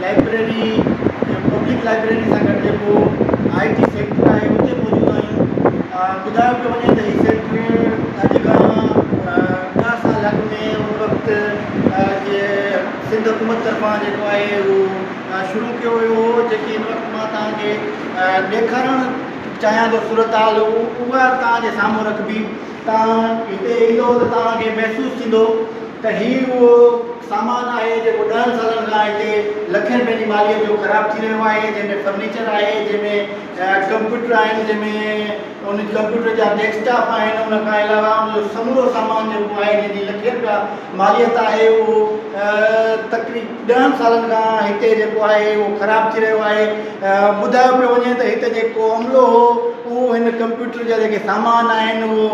Library public library सां गॾु जेको IT सेक्टर आहे उते मौजूदु आहियूं। ॿुधायो पियो वञे त हीउ सेक्टर अॼु खां 10 साल अॻु में उन वक़्तु जे सिंध हुकूमत तरफ़ां जेको आहे उहो शुरू कयो वियो हो, जेकी हिन वक़्तु मां तव्हांखे ॾेखारणु चाहियां थो सूरत हाल उहा तव्हांजे साम्हूं रखबी। तव्हां हिते ईंदो त तव्हांखे महसूसु थींदो त हीउ उहो सामान आहे जेको 10 सालनि खां हिते लखें रुपए जी मालीअ जो ख़राबु थी रहियो आहे, जंहिंमें फर्नीचर आहे, जंहिंमें कंप्यूटर आहिनि, जंहिंमें उन कंप्यूटर जा डेस्कटॉप आहिनि, उन खां अलावा उनजो समूरो सामान जेको आहे जंहिंजी लखें रुपया मालियत आहे उहो तक़रीब 10 सालनि खां हिते जेको आहे उहो ख़राबु थी रहियो आहे। ॿुधायो पियो वञे त हिते जेको अमलो हो उहो हिन कंप्यूटर जा जेके सामान आहिनि उहो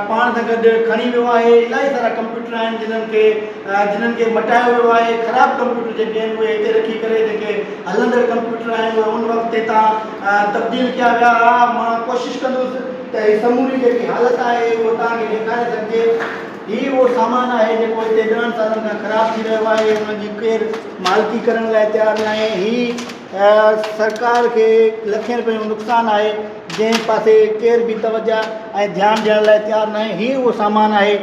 पाण सां गॾु खणी वियो आहे। इलाही सारा कंप्यूटर आहिनि जिन्हनि खे मटायो वियो आहे। ख़राबु कंप्यूटर जेके आहिनि उहे हिते रखी करे जेके हलंदड़ कंप्यूटर आहिनि उहे उन वक़्तु हितां तब्दील किया विया। मां कोशिशि कंदुसि त हीअ समूरी जेकी हालत आहे उहो तव्हांखे ॾेखारे सघिजे। हीउ उहो सामान आहे जेको हिते 10 सालनि खां ख़राबु थी रहियो आहे, हुनजी केरु मालिकी करण लाइ तयारु न आहे। हीउ सरकार खे लखें रुपए जो नुक़सानु आहे, जंहिं पासे केर बि तवजा ऐं ध्यानु ॾियण लाइ तयारु न आहे। हीउ उहो सामान आहे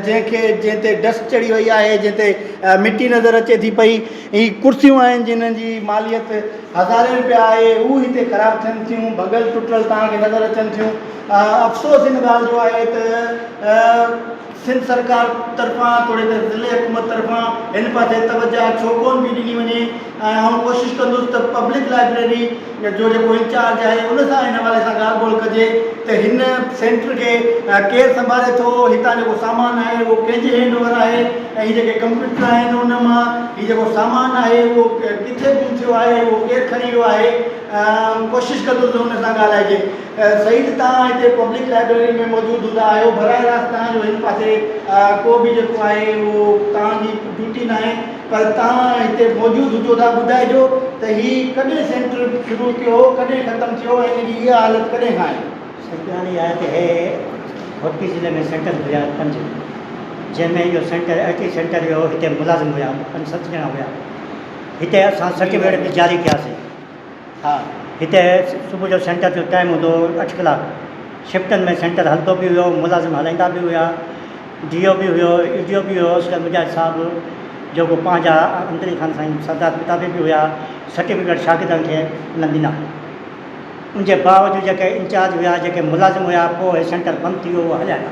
जंहिं ते डस्ट चढ़ी वई आहे, जंहिं ते मिटी नज़र अचे थी पई। ही कुर्सियूं आहिनि जिन्हनि जी मालियत हज़ारे रुपया आहे, उहे हिते ख़राबु थियनि थियूं, भॻल टुटल तव्हांखे नज़र अचनि थियूं। अफ़सोस हिन ॻाल्हि जो आहे त सिंध सरकार तरफ़ां थोरे त ज़िले हुकूमत तरफ़ां हिन पासे तवजा छो कोन बि ॾिनी वञे। ऐं कोशिशि कंदुसि त पब्लिक लाइब्रेरी जो जेको इंचार्ज आहे उन सां हिन हवाले सां ॻाल्हि ॿोल कजे त हिन सेंटर खे केरु संभाले थो, हितां जेको सामान आहे उहो कंहिंजे हैंड ओवर आहे, ऐं हीअ जेके कंप्यूटर आहिनि उन मां हीअ जेको सामान आहे उहो किथे गुम थियो आहे, उहो केरु खणी वियो आहे। कोशिशि कंदुसि हुन सां ॻाल्हाइजे। सही त तव्हां हिते पब्लिक लाइब्रेरी में मौजूदु हूंदा आहियो, बराए रास्त तव्हांजो हिन पासे को बि जेको आहे उहो तव्हांजी ड्यूटी न आहे, पर तव्हां हिते मौजूदु हुजो था ॿुधाइजो त हीउ कॾहिं सेंटर शुरू थियो, कॾहिं ख़तमु थियो, ऐं हिनजी इहा हालत कॾहिं खां आहे। सरकारी आहे त हे घोटकी ज़िले में सेंटर हुया 5, जंहिंमें इहो सेंटर IT सेंटर हुयो। हिते मुलाज़िम हुया 5-7 ॼणा हुया। हिते असां सर्टिफिकेट बि जारी कयासीं। हा, हिते सुबुह जो सेंटर जो टाइम हूंदो 8 कलाक, शिफ्टनि में सेंटर हलंदो बि हुयो, मुलाज़िम हलाईंदा बि हुया, DO बि हुयो, EDO बि हुयो, असलम मुजाहिद साहिबु जेको पंहिंजा अंदरी खान साईं सरदार किताबी बि हुया, सर्टिफिकेट शागिर्दनि खे न ॾिना। उनजे बावजूदि जेके इंचार्ज हुया, जेके मुलाज़िम हुया, पोइ सेंटर बंदि थी वियो, उहो हलाया।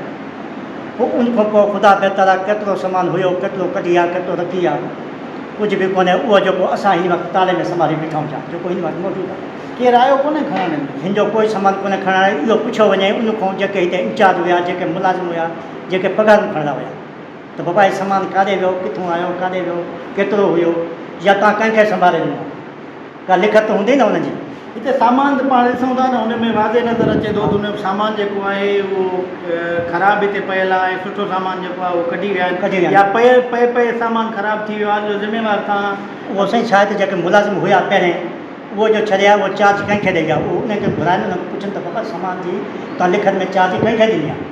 पोइ उन खां पोइ ख़ुदा बहितर आहे केतिरो सामान हुयो, केतिरो कढी आहे, केतिरो रखी आहे, कुझु बि कोन्हे। उहो जेको असां हिन वक़्तु ताले में संभाले बीठा आहियूं, जेको हिन वक़्तु मौजूदु आहे। केरु आयो कोन्हे खणण? हिन जो कोई सामान कोन्हे खणण। इहो पुछियो वञे उन खां जेके हिते इंचार्ज हुया, जेके मुलाज़िम हुया, जेके पघारूं खणंदा हुया, त बाबा हीउ सामान काॾे वियो, किथां आयो, काॾे वियो, केतिरो हुयो, या तव्हां कंहिंखे संभाले ॾिनो, का लिखत हूंदी न हुनजी। हिते सामान त पाण ॾिसूं था न, हुन में वाज़े नज़र अचे थो त हुन सामान जेको आहे उहो ख़राबु हिते पियल आहे, ऐं सुठो सामान जेको आहे उहो कढी विया आहिनि, या पए सामान ख़राबु थी वियो आहे। जो ज़िम्मेवार तव्हां उहो साईं शायदि जेके मुलाज़िम हुया पहिरें, उहो जो छॾिया उहो चार्ज कंहिंखे ॾेई विया, उहो उनखे घुराइनि, उनखे पुछनि त बाबा सामान जी तव्हां लिखत में चार्ज कंहिंखे ॾिनी आहे।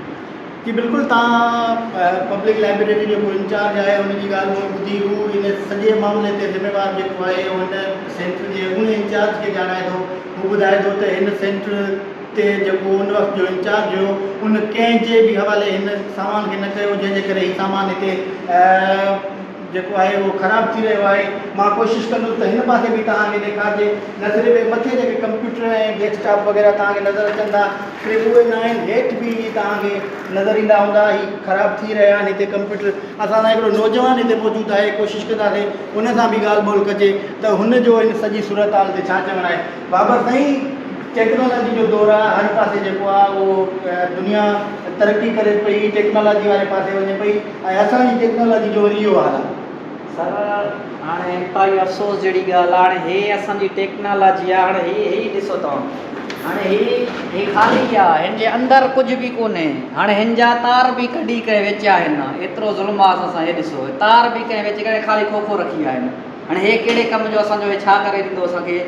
जी बिल्कुलु, तव्हां पब्लिक लाइब्रेरी जेको इंचार्ज आहे हुनजी ॻाल्हि उहा ॿुधी, हू इन सॼे मामले ते ज़िम्मेवार जेको आहे हुन सेंटर जे उन इंचार्ज खे ॼाणाए थो। हू ॿुधाए थो त हिन सेंटर ते जेको उन वक़्तु जो इंचार्ज हुयो उन कंहिंजे बि हवाले हिन सामान खे न कयो, जंहिंजे करे हीउ सामान हिते जेको आहे उहो ख़राबु थी रहियो आहे। मां कोशिशि कंदुसि त हिन पासे बि तव्हांखे ॾेखारिजे। न सिर्फ़ु मथे जेके कंप्यूटर ऐं डेस्कटॉप वग़ैरह तव्हांखे नज़र अचनि था, सिर्फ़ु उहे न आहिनि, हेठि बि तव्हांखे नज़र ईंदा हूंदा। हीउ ख़राबु थी रहिया आहिनि हिते कंप्यूटर। असां सां हिकिड़ो नौजवान हिते मौजूदु आहे, कोशिशि कंदासीं उन सां बि ॻाल्हि ॿोल कजे त हुनजो हिन सॼी सूरत हाल ते छा चवणु आहे। बाबर साईं, टेक्नोलॉजी जो दौरु आहे, हर पासे जेको आहे उहो दुनिया तरक़ी करे पई, टेक्नोलॉजी वारे पासे वञे पई, ऐं असांजी टेक्नोलॉजी जो वरी इहो हाल आहे। सर हाणे काई अफ़सोस जहिड़ी ॻाल्हि आहे। हाणे हे असांजी टेक्नोलॉजी आहे, हाणे ही ॾिसो तव्हां, हाणे ही ख़ाली आहे, हिन जे अंदरि कुझु बि कोन्हे। हाणे हिन जा तार बि कढी करे विचा आहिनि, एतिरो ज़ुल्म आहे। असां हे ॾिसो, तार बि कंहिं विच करे ख़ाली खोखो रखी विया आहिनि। हाणे हे कहिड़े कम जो असांजो हे छा करे ॾींदो असांखे?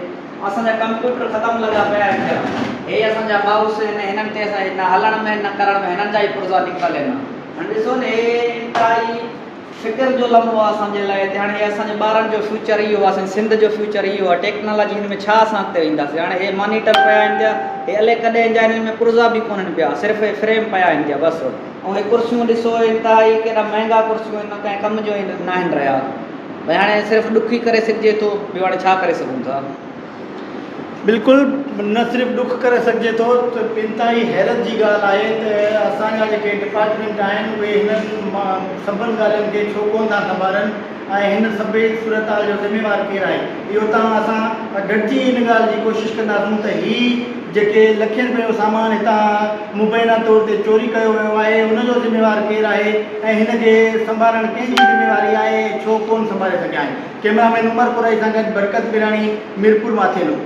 असांजा कंप्यूटर ख़तमु लॻा पिया आहिनि, हे असांजा माउस आहिनि, हिननि ते असां न हलण में न करण में हिननि जा ई पुर्ज़ा निकितल आहिनि। हाणे ॾिसो न, हे इंतिहाई फिकर जो लम्हो आहे असांजे लाइ त हाणे असांजे ॿारनि जो फ्यूचर इहो आहे, असांजे सिंध जो फ्यूचर इहो आहे। टेक्नोलॉजी हिन में छा असां अॻिते वेंदासीं? हाणे हे मॉनिटर पिया आहिनि पिया, हे अलाए कॾहिं जा हिननि में पुर्ज़ा बि कोन्हनि पिया, सिर्फ़ु हे फ्रेम पिया आहिनि पिया बसि। ऐं हे कुर्सियूं ॾिसो इंतिहा ई केॾा महांगा कुर्सियूं आहिनि, कंहिं कम जो न आहिनि रहिया। भई हाणे सिर्फ़ु ॾुखी करे सघिजे थो, ॿियो हाणे छा करे सघूं था? बिल्कुलु न सिर्फ़ु ॾुख करे सघिजे थो, त इंतिहाई हैरत जी ॻाल्हि आहे त असांजा जेके डिपार्टमेंट आहिनि उहे हिननि सभिनि ॻाल्हियुनि खे छो कोन था संभालनि ऐं हिन सभई सूरत हाल जो ज़िम्मेवार केरु आहे। इहो तव्हां असां गॾिजी हिन ॻाल्हि जी कोशिशि कंदासीं त हीअ जेके लखनि रुपए जो सामान हितां मुबैना तौर ते चोरी कयो वियो आहे उनजो ज़िम्मेवार केरु आहे ऐं हिन खे संभालणु कंहिंजी ज़िम्मेवारी आहे, छो कोन संभाले सघिया आहिनि। कैमरामैन उमर पुराई सां गॾु बरकत बिराणी, मीरपुर माथेलो।